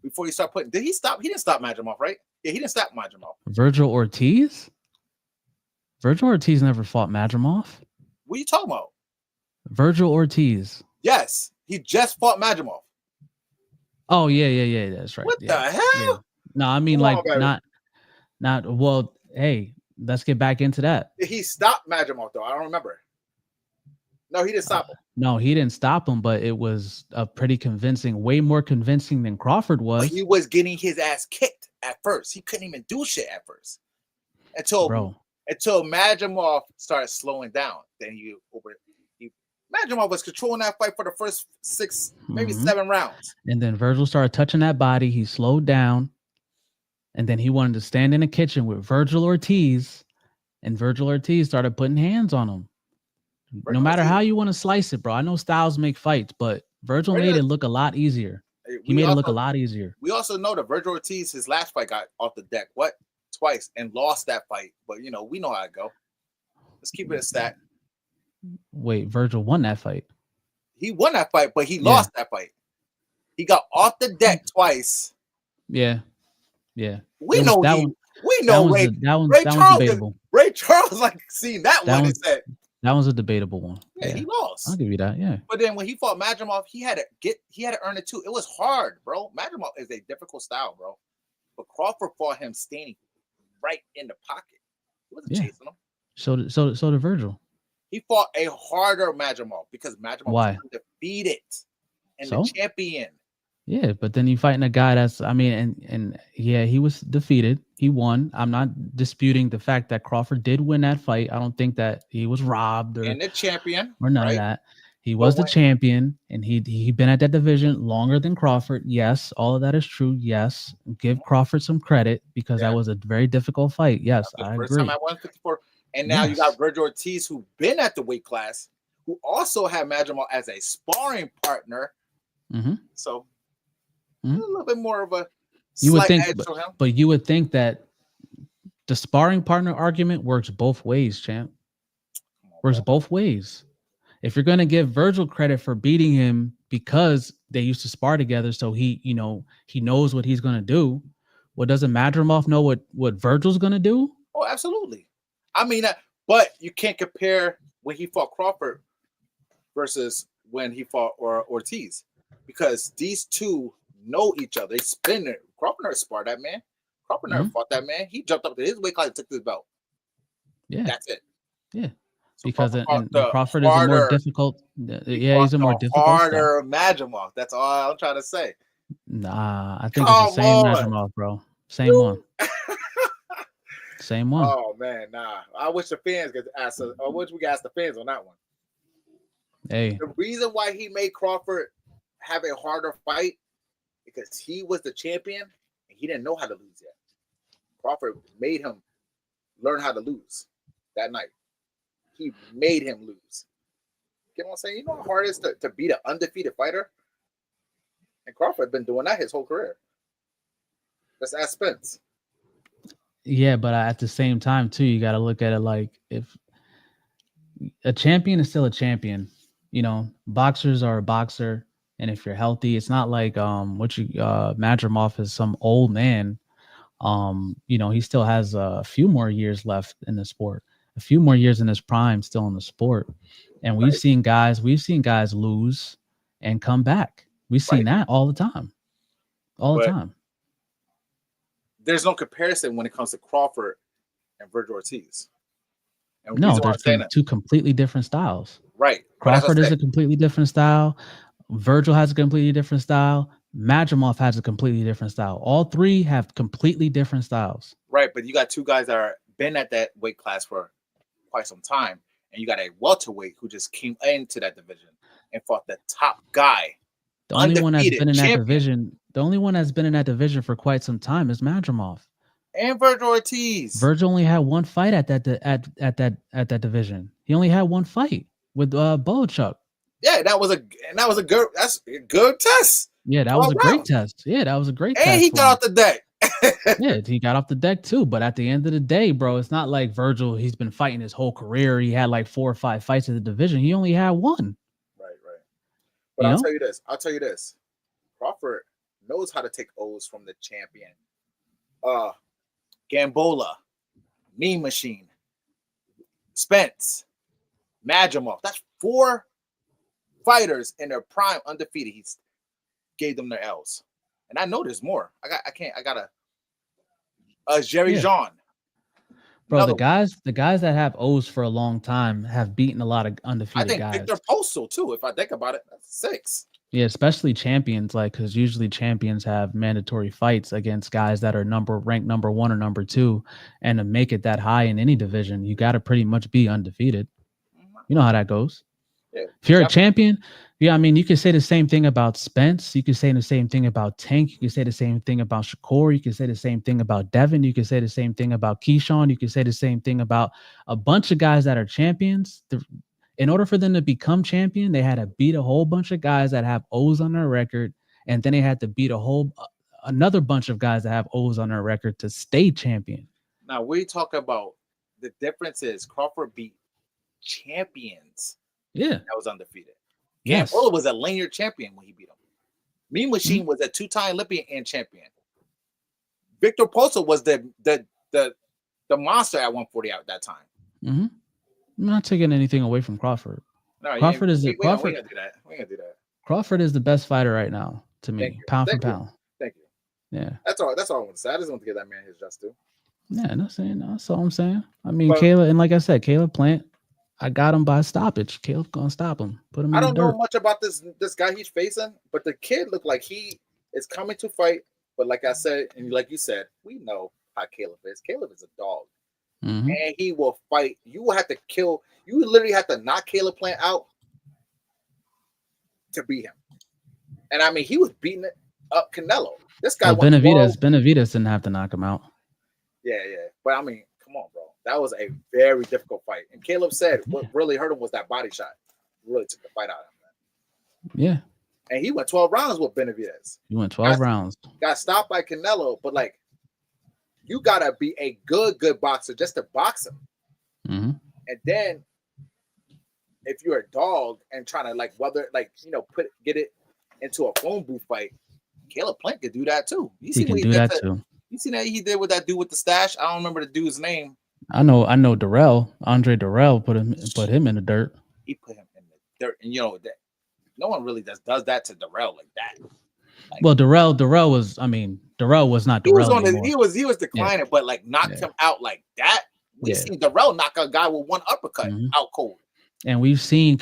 before he started putting. Did he stop? He didn't stop Madrimov, right? Yeah, he didn't stop Madrimov. Virgil Ortiz? Virgil Ortiz never fought Madrimov. What are you talking about? Virgil Ortiz. Yes, he just fought Madrimov. Oh yeah, that's right. What the hell? Yeah. No, I mean not. Well, hey, let's get back into that. He stopped Madrimov though. I don't remember. No, he didn't stop him. No, he didn't stop him, but it was a pretty convincing, way more convincing than Crawford was. But he was getting his ass kicked at first. He couldn't even do shit at first until Madrimov started slowing down. Then Madrimov was controlling that fight for the first 6, maybe 7 rounds. And then Virgil started touching that body. He slowed down. And then he wanted to stand in the kitchen with Virgil Ortiz. And Virgil Ortiz started putting hands on him. No matter how you want to slice it, bro. I know styles make fights, but Virgil made it look a lot easier. He made it look a lot easier. We also know that Virgil Ortiz, his last fight, got off the deck. Twice and lost that fight. But, we know how it go. Let's keep it a stat. Wait, Virgil won that fight. He won that fight, but he lost that fight. He got off the deck twice. Yeah. We know Ray Charles like seen that one and said that was a debatable one. Yeah, he lost. I'll give you that. Yeah. But then when he fought Madrimov, he had to earn it too. It was hard, bro. Madrimov is a difficult style, bro. But Crawford fought him standing right in the pocket. He wasn't chasing him. So did Virgil. He fought a harder Madrimov because Madrimov was undefeated. and the So champion. yeah, but then you fighting a guy that's, I mean, and yeah, he was defeated. He won. I'm not disputing the fact that Crawford did win that fight. I don't think that he was robbed And the champion, or none of right? that. He But was the champion, and he been at that division longer than Crawford. Yes, all of that is true. Yes, give Crawford some credit because that was a very difficult fight. Yes, the I first time agree. at 154. And now you got Virgil Ortiz, who been at the weight class, who also had Madrimal as a sparring partner. So a little bit more of a you would slight think, edge to him. but you would think that the sparring partner argument works both ways, champ. Works both ways. If you're going to give Virgil credit for beating him because they used to spar together, so he knows what he's going to do. Well, doesn't Madrimov know what Virgil's going to do? Oh, absolutely. I mean, but you can't compare when he fought Crawford versus when he fought Ortiz, because these two know each other. They spin it. Crawford never sparred that man. Crawford never fought that man. He jumped up to his weight class and took his belt. Yeah, that's it. Yeah. So because Crawford is a more difficult. Yeah, he's a more difficult harder Madrimov. That's all I'm trying to say. Nah, I think it's the same Madrimov, bro. Same one. Same one. Oh man, nah. I wish the fans could ask us. I wish we could ask the fans on that one. Hey, the reason why he made Crawford have a harder fight because he was the champion and he didn't know how to lose yet. Crawford made him learn how to lose that night. He made him lose. You know what I'm saying? You know how hard it is to beat an undefeated fighter? And Crawford been doing that his whole career. Let's ask Spence. Yeah, but at the same time, too, you got to look at it like if a champion is still a champion. You know, boxers are a boxer, and if you're healthy, it's not like Madrimov is some old man. You know, he still has a few more years left in the sport, a few more years in his prime still in the sport. And we've seen guys lose and come back. We've seen that all the time. All the time. There's no comparison when it comes to Crawford and Virgil Ortiz. And no, they're two completely different styles. Right. Crawford is a completely different style. Virgil has a completely different style. Madrimov has a completely different style. All three have completely different styles. Right, but you got two guys that are been at that weight class for quite some time, and you got a welterweight who just came into that division and fought the top guy. The only one that's been in that division. The only one that's been in that division for quite some time is Madrimov. And Virgil Ortiz. Virgil only had one fight at that division. He only had one fight with Bochuk. Yeah, that was a good test. Yeah, that was a great test. Yeah, that was a great test. And he got off the deck. Yeah, he got off the deck too. But at the end of the day, bro, it's not like Virgil, he's been fighting his whole career. He had like 4 or 5 fights in the division. He only had one. Right. But I'll tell you this. Crawford knows how to take O's from the champion. Gambola, Mean Machine, Spence, Madrimov. That's 4 fighters in their prime undefeated. He gave them their L's. And I know there's more. I got a Jerry Jean. Bro, the guys that have O's for a long time have beaten a lot of undefeated guys. I think Victor Postal too, if I think about it. That's 6. Yeah, especially champions, like, because usually champions have mandatory fights against guys that are ranked number 1 or number 2, and to make it that high in any division, you got to pretty much be undefeated. You know how that goes. Yeah, if you're a champion, I mean, you could say the same thing about Spence. You could say the same thing about Tank. You could say the same thing about Shakur. You could say the same thing about Devin. You could say the same thing about Keyshawn. You could say the same thing about a bunch of guys that are champions. In order for them to become champion, they had to beat a whole bunch of guys that have O's on their record, and then they had to beat another bunch of guys that have O's on their record to stay champion. Now, we talk about the difference is Crawford beat champions. Yeah, that was undefeated. Yes, Gambola was a linear champion when he beat him. Mean Machine was a 2-time Olympian and champion. Victor Postal was the monster at 140 at that time. Mm-hmm. I'm not taking anything away from Crawford. No, Crawford is we ain't gonna do that. We ain't gonna do that. Crawford is the best fighter right now to me, pound for pound. Thank you. Yeah, that's all I want to say. I just want to give that man his just due. Yeah, that's all I'm saying. I mean, Caleb, and like I said, Caleb Plant, I got him by stoppage. Caleb's gonna stop him. Put him I in the don't know dirt. much about this guy he's facing, but the kid looked like he is coming to fight. But like I said, and like you said, we know how Caleb is. Caleb is a dog, Mm-hmm. and he will fight. You will have to kill. You literally have to knock Caleb Plant out to beat him. And I mean, he was beating up Canelo. This guy Well, went 12. Benavides didn't have to knock him out. Yeah. But I mean, come on, bro. That was a very difficult fight. And Caleb said what really hurt him was that body shot. Really took the fight out of him. Yeah. And he went 12 rounds with Benavides. He went 12 rounds. Got stopped by Canelo, but like, you gotta be a good boxer just to box him. Mm-hmm. And then, if you're a dog and trying to like get it into a phone booth fight, Caleb Plant could do that too. He can do that too. You see that he did with that dude with the stash? I don't remember the dude's name. I know Darrell. Andre Darrell put him in the dirt. He put him in the dirt, and that no one really does that to Darrell like that. Like, well, Darrell was not Darrell anymore. He was declining, but like knocked him out like that. We've seen Darrell knock a guy with one uppercut out cold. And we've seen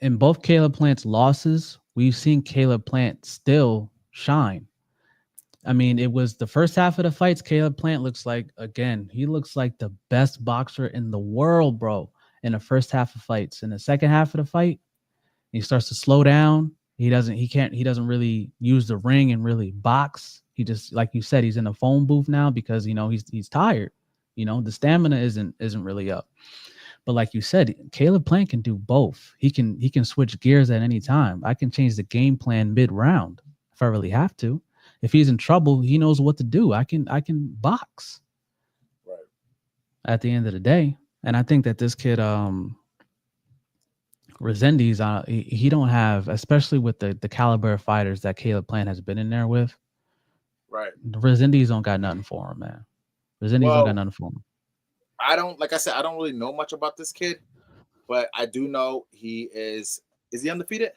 in both Caleb Plant's losses, we've seen Caleb Plant still shine. I mean, it was the first half of the fights. Caleb Plant looks like the best boxer in the world, bro. In the first half of fights. In the second half of the fight, he starts to slow down. He doesn't really use the ring and really box. He just, like you said, he's in a phone booth now because he's tired. The stamina isn't really up. But like you said, Caleb Plant can do both. He can switch gears at any time. I can change the game plan mid-round if I really have to. If he's in trouble, he knows what to do. I can box. Right. At the end of the day. And I think that this kid, Resendiz, he don't have, especially with the caliber of fighters that Caleb Plant has been in there with. Right. Resendiz don't got nothing for him, man. Resendiz don't got nothing for him. I don't really know much about this kid, but I do know he is he undefeated?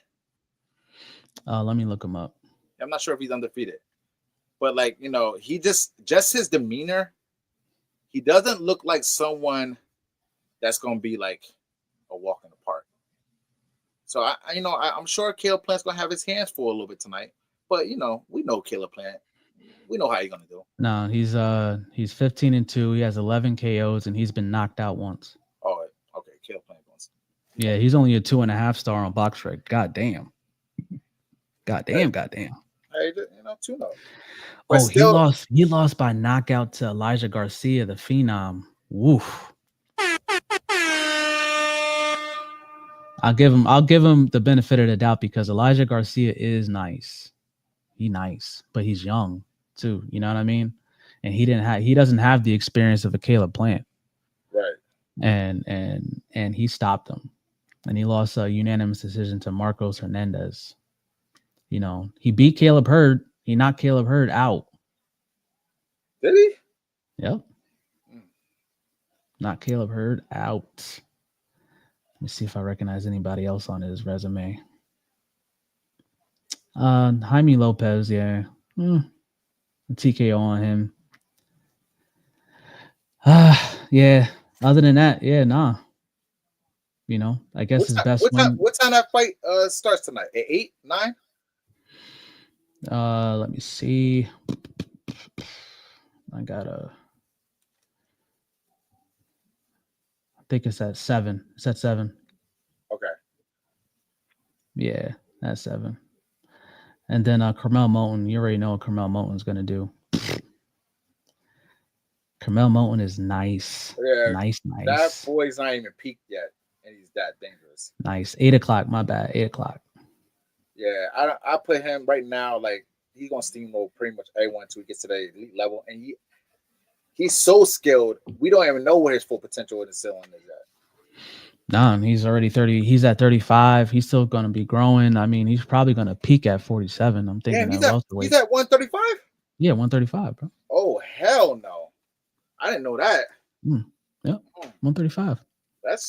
Let me look him up. I'm not sure if he's undefeated. But like, he just his demeanor, he doesn't look like someone that's going to be like a walk in the park. So I'm sure Caleb Plant's going to have his hands full a little bit tonight. But we know Caleb Plant. We know how he's going to do. No, he's 15-2. He has 11 KOs and he's been knocked out once. Oh, okay. Caleb Plant once. Yeah, he's only a 2.5 star on BoxRec. Goddamn. Goddamn. Hey, 2-0. Oh, he lost by knockout to Elijah Garcia, the Phenom. Woof. I'll give him the benefit of the doubt because Elijah Garcia is nice. He's nice, but he's young too. You know what I mean? And he doesn't have the experience of a Caleb Plant. Right. And he stopped him. And he lost a unanimous decision to Marcos Hernandez. He beat Caleb Hurd. He knocked Caleb Hurd out. Did he? Yep. Knocked Caleb Hurd out. Let me see if I recognize anybody else on his resume. Jaime Lopez, yeah. TKO on him. Yeah. Other than that, yeah, nah. I guess his best win. What time that fight starts tonight? At 8, 9? Let me see. I think it's at 7. It's at 7. Okay. Yeah, that's 7. And then Carmel Moulton, you already know what Carmel Moulton's gonna do. Carmel Moulton is nice. Yeah, nice. That boy's not even peaked yet, and he's that dangerous. Nice. 8 o'clock. My bad. 8 o'clock. Yeah, I put him right now. Like he's gonna steamroll pretty much everyone until he gets to the elite level, and he's so skilled. We don't even know where his full potential in the ceiling is at. Nah, he's already 30. He's at 35. He's still gonna be growing. I mean, he's probably gonna peak at 47. I'm thinking. Damn, he's at 135. Yeah, 135, bro. Oh hell no! I didn't know that. Yep, 135.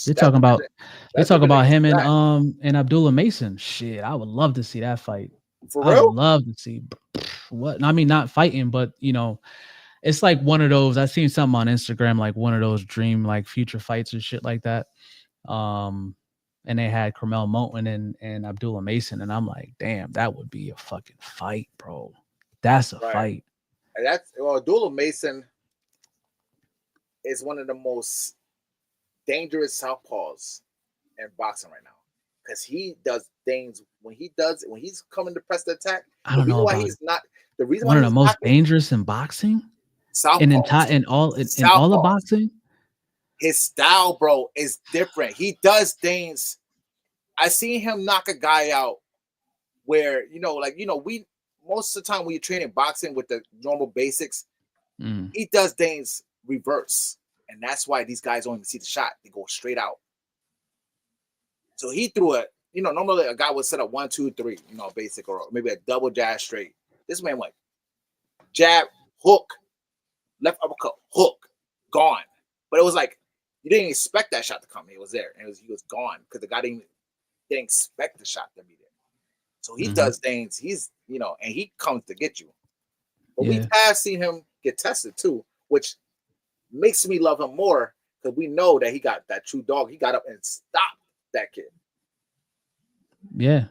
They're talking about him and Abdullah Mason. Shit, I would love to see that fight. For real? I would love to see what. I mean, not fighting, but it's like one of those. I seen something on Instagram, like one of those dream like future fights or shit like that. And they had Carmel Moulton and Abdullah Mason, and I'm like, damn, that would be a fucking fight, bro. That's a Right. fight. And Abdullah Mason is one of the most dangerous southpaws in boxing right now. Because he does things when he's coming to press the attack. I don't know about The reason one why of the he's most not dangerous in boxing, southpaws. in all the boxing. His style, bro, is different. He does things. I seen him knock a guy out where we most of the time when you're training boxing with the normal basics, he does things reverse, and that's why these guys don't even see the shot; they go straight out. So he threw it. Normally a guy would set up 1, 2, 3, basic or maybe a double jab straight. This man went jab, hook, left uppercut, hook, gone. But it was like you didn't expect that shot to come. It was there, and he was gone because the guy didn't expect the shot to be there. So he does things. He's and he comes to get you. But we have seen him get tested too, which makes me love him more because we know that he got that true dog. He got up and stopped that kid. Yeah,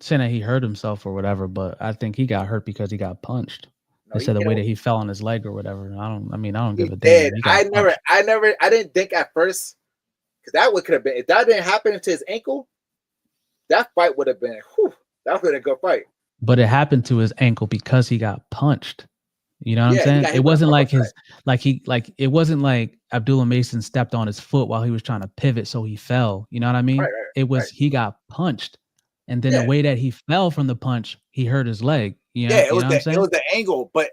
saying that he hurt himself or whatever, but I think he got hurt because he got punched. They said the way that he fell on his leg or whatever. I don't give a damn. I didn't think at first because that could have been if that didn't happen to his ankle, that fight would have been that would have been a good fight. But it happened to his ankle because he got punched. You know what I'm saying? It wasn't like it wasn't like Abdullah Mason stepped on his foot while he was trying to pivot, so he fell. You know what I mean? It was he got punched, and then the way that he fell from the punch, he hurt his leg. It was the angle, but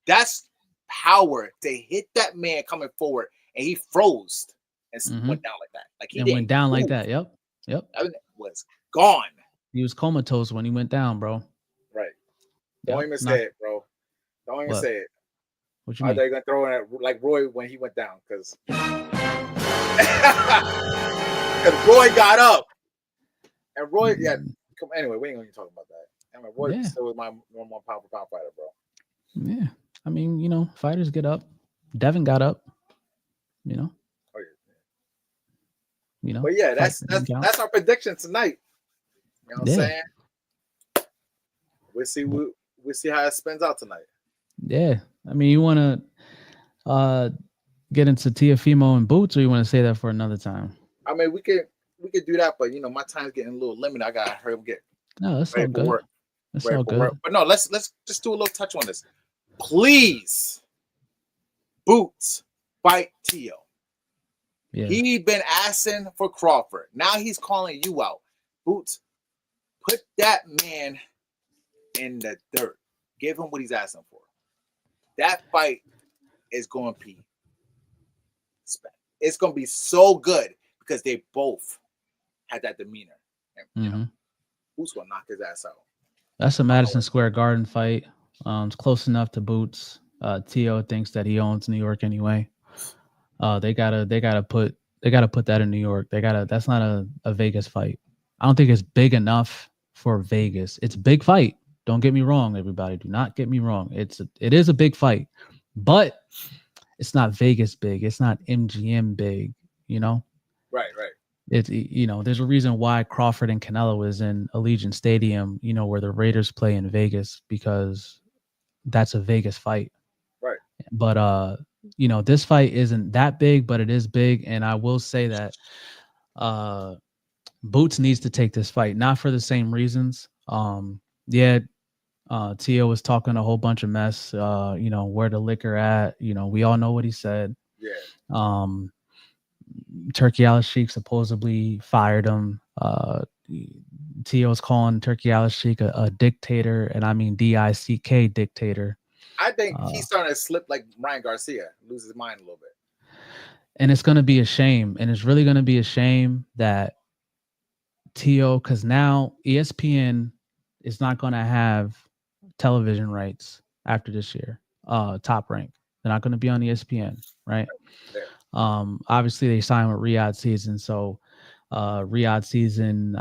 that's power to hit that man coming forward, and he froze and went down like that. Like he went down like that. Yep. I mean, it was gone. He was comatose when he went down, bro. Right. Don't even say it, bro. Don't even say it. What you mean? Are they gonna throw in like Roy when he went down? Because Roy got up, and Roy, anyway, we ain't gonna talk about that. I mean, Roy still was my number one pound for pound fighter, bro. Yeah, I mean, fighters get up. Devin got up. Oh yeah. But yeah, that's our prediction tonight. You know what I'm saying? We'll see how it spins out tonight. Yeah, I mean, you want to get into Teofimo and Boots, or you want to say that for another time? I mean, we could do that, but my time's getting a little limited. I gotta hurry up get. No, that's all good. That's all good. But no, let's just do a little touch on this, please. Boots fight Teo. Yeah. He been asking for Crawford. Now he's calling you out. Boots, put that man in the dirt. Give him what he's asking for. That fight is going to be it's going to be so good because they both had that demeanor. And, Boots going to knock his ass out. That's a Madison Square Garden fight. It's close enough to Boots. Teo thinks that he owns New York anyway. They gotta put that in New York. That's not a Vegas fight. I don't think it's big enough for Vegas. It's a big fight. Don't get me wrong, everybody. Do not get me wrong. It is a big fight, but it's not Vegas big. It's not MGM big. Right. It's there's a reason why Crawford and Canelo is in Allegiant Stadium. Where the Raiders play in Vegas, because that's a Vegas fight. Right. But this fight isn't that big, but it is big, and I will say that Boots needs to take this fight, not for the same reasons. Teo was talking a whole bunch of mess, where the liquor at, we all know what he said. Yeah. Turkey Al-Sheikh supposedly fired him. Teo's calling Turkey Al-Sheikh a dictator, and I mean DICK dictator. I think he's starting to slip like Ryan Garcia, lose his mind a little bit. And it's going to be a shame. And it's really going to be a shame that Teo, because now ESPN is not going to have television rights after this year. Top Rank. They're not going to be on ESPN, right? Obviously, they signed with Riyadh Season. So Riyadh Season,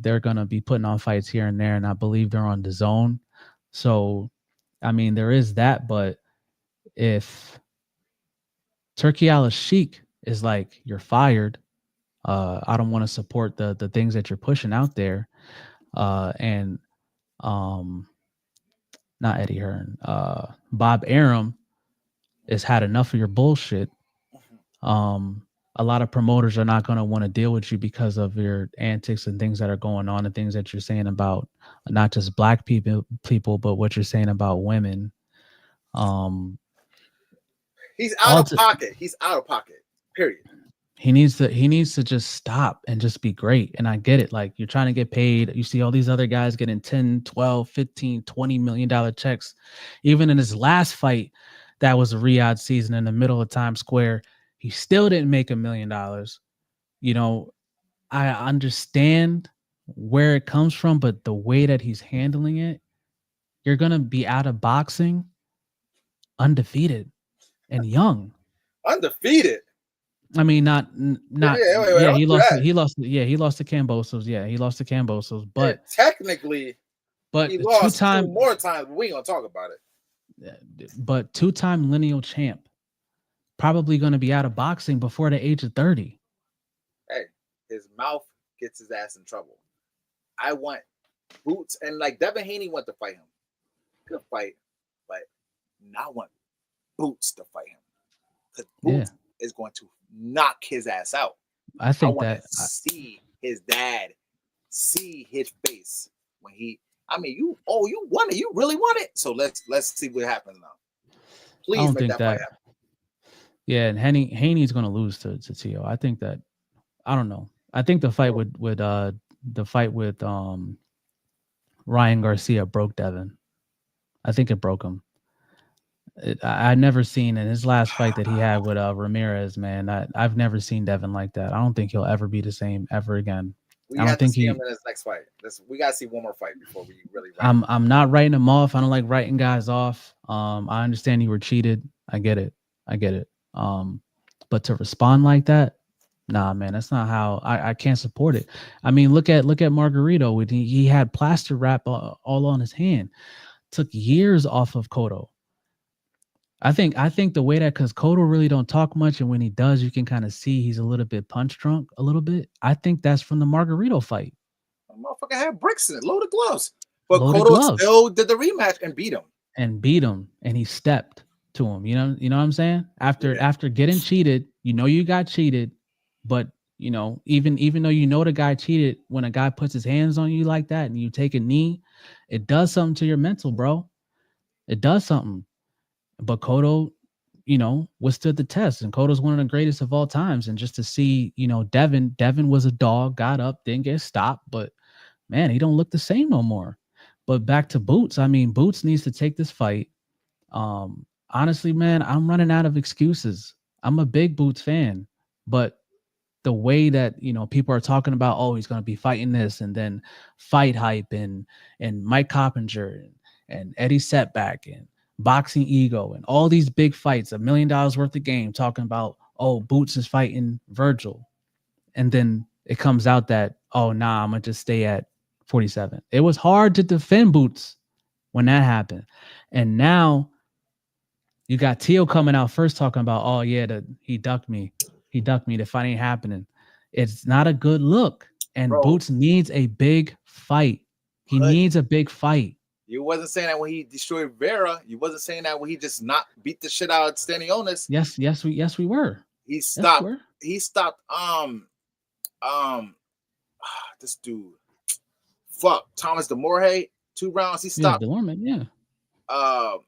they're going to be putting on fights here and there. And I believe they're on DAZN. So, I mean, there is that, but if Turkey Al-Sheikh is like, you're fired, I don't want to support the things that you're pushing out there. And um, not Eddie Hearn, Bob Arum has had enough of your bullshit. Mhm. Um, a lot of promoters are not going to want to deal with you because of your antics and things that are going on and things that you're saying about not just black people, but what you're saying about women. Um, He's out all of pocket. He's out of pocket. Period. he needs to just stop and just be great. And I get it. Like, you're trying to get paid. You see all these other guys getting 10, 12, 15, 20 million dollar checks. Even in his last fight, that was a Riyadh season in the middle of Times Square, he still didn't make $1 million. You know, I understand where it comes from, but the way that he's handling it, you're gonna be out of boxing undefeated and young. Undefeated. I mean, Yeah, not yeah, wait, yeah. don't He do lost. that. He lost to Cambosos. Yeah, he lost to Cambosos. Yeah, But technically, but he two lost two time more times, but we ain't gonna talk about it. but 2-time lineal champ. Probably going to be out of boxing before the age of 30. Hey, his mouth gets his ass in trouble. I want Boots and like Devin Haney went to fight him. Good fight, but now I want Boots to fight him because Yeah, Boots is going to knock his ass out. I I think want to that. see his dad, see his face when he. I mean, you won it. You really won it. So let's see what happens now. I Please don't make think that fight that. happen. Yeah, and Haney's going to lose to Tio. I think that. I don't know. I think the fight with Ryan Garcia broke Devin. I think it broke him. I never seen in his last fight that he had with Ramirez, man. I've never seen Devin like that. I don't think he'll ever be the same ever again. We I don't have to think see him he. in his next fight. We got to see one more fight before we really write him. I'm not writing him off. I don't like writing guys off. I understand you were cheated. I get it. I get it. But to respond like that, nah, man, that's not how I can't support it. I mean, look at Margarito. He had plaster wrap all on his hand. Took years off of Cotto. I think the way that, because Cotto really don't talk much, and when he does, you can kind of see he's a little bit punch drunk, a little bit. I think that's from the Margarito fight. The motherfucker had bricks in it, loaded gloves. But Loaded Cotto gloves. still did the rematch and beat him. And beat him, and he stepped to him. You know what I'm saying? Yeah. After getting cheated, you got cheated, but even though the guy cheated, when a guy puts his hands on you like that and you take a knee, it does something to your mental, bro. It does something. But Cotto, withstood the test, and Cotto's one of the greatest of all times. And just to see, Devin was a dog, got up, didn't get stopped, but man, he don't look the same no more. But back to Boots. I mean, Boots needs to take this fight. Honestly, man, I'm running out of excuses. I'm a big Boots fan, but the way that people are talking about, oh, he's going to be fighting this, and then Fight Hype and Mike Coppinger and Eddie Setback and Boxing Ego and all these big fights, $1 million worth of game, talking about, oh, Boots is fighting Virgil, and then it comes out that, oh, nah, I'm gonna just stay at 47. It was hard to defend Boots when that happened, and now you got Tio coming out first talking about, oh yeah, he ducked me. He ducked me. The fight ain't happening. It's not a good look. And Bro, Boots needs a big fight. He but needs a big fight. you wasn't saying that when he destroyed Vera. You wasn't saying that when he just not beat the shit out of Stanionis. Yes, we were. He Yes, we stopped. were. He stopped. This dude. Fuck Thomas DeMorhe. 2 rounds. He Yeah, stopped. Delorme, yeah. Uh,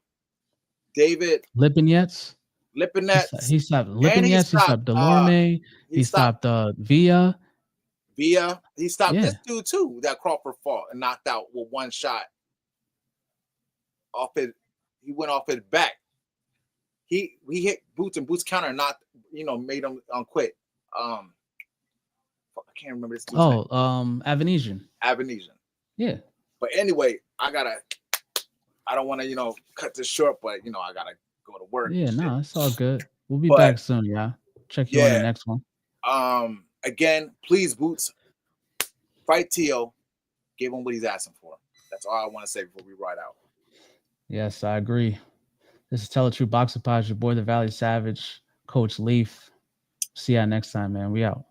David Lipinets. Lipinets, He stopped and he Lipinets. He stopped. stopped Delorme. He He stopped stopped Villa. Via. He stopped Yeah. this dude too that Crawford fought and knocked out with one shot off it. He went off his back. He hit Boots and Boots counter, not made him quit. I can't remember this dude's name. Avanesian. Avanesian. Yeah. But anyway, I don't want to cut this short, but I gotta go to work. Yeah, no, it's all good. We'll be But back soon, yeah. Check you on the yeah, next one. again, please, Boots, fight Tio, give him what he's asking for. That's all I want to say before we ride out. Yes, I agree. This is Tell the True Boxer Pod, your boy, the Valley Savage, Coach Leaf. See ya next time, man. We out.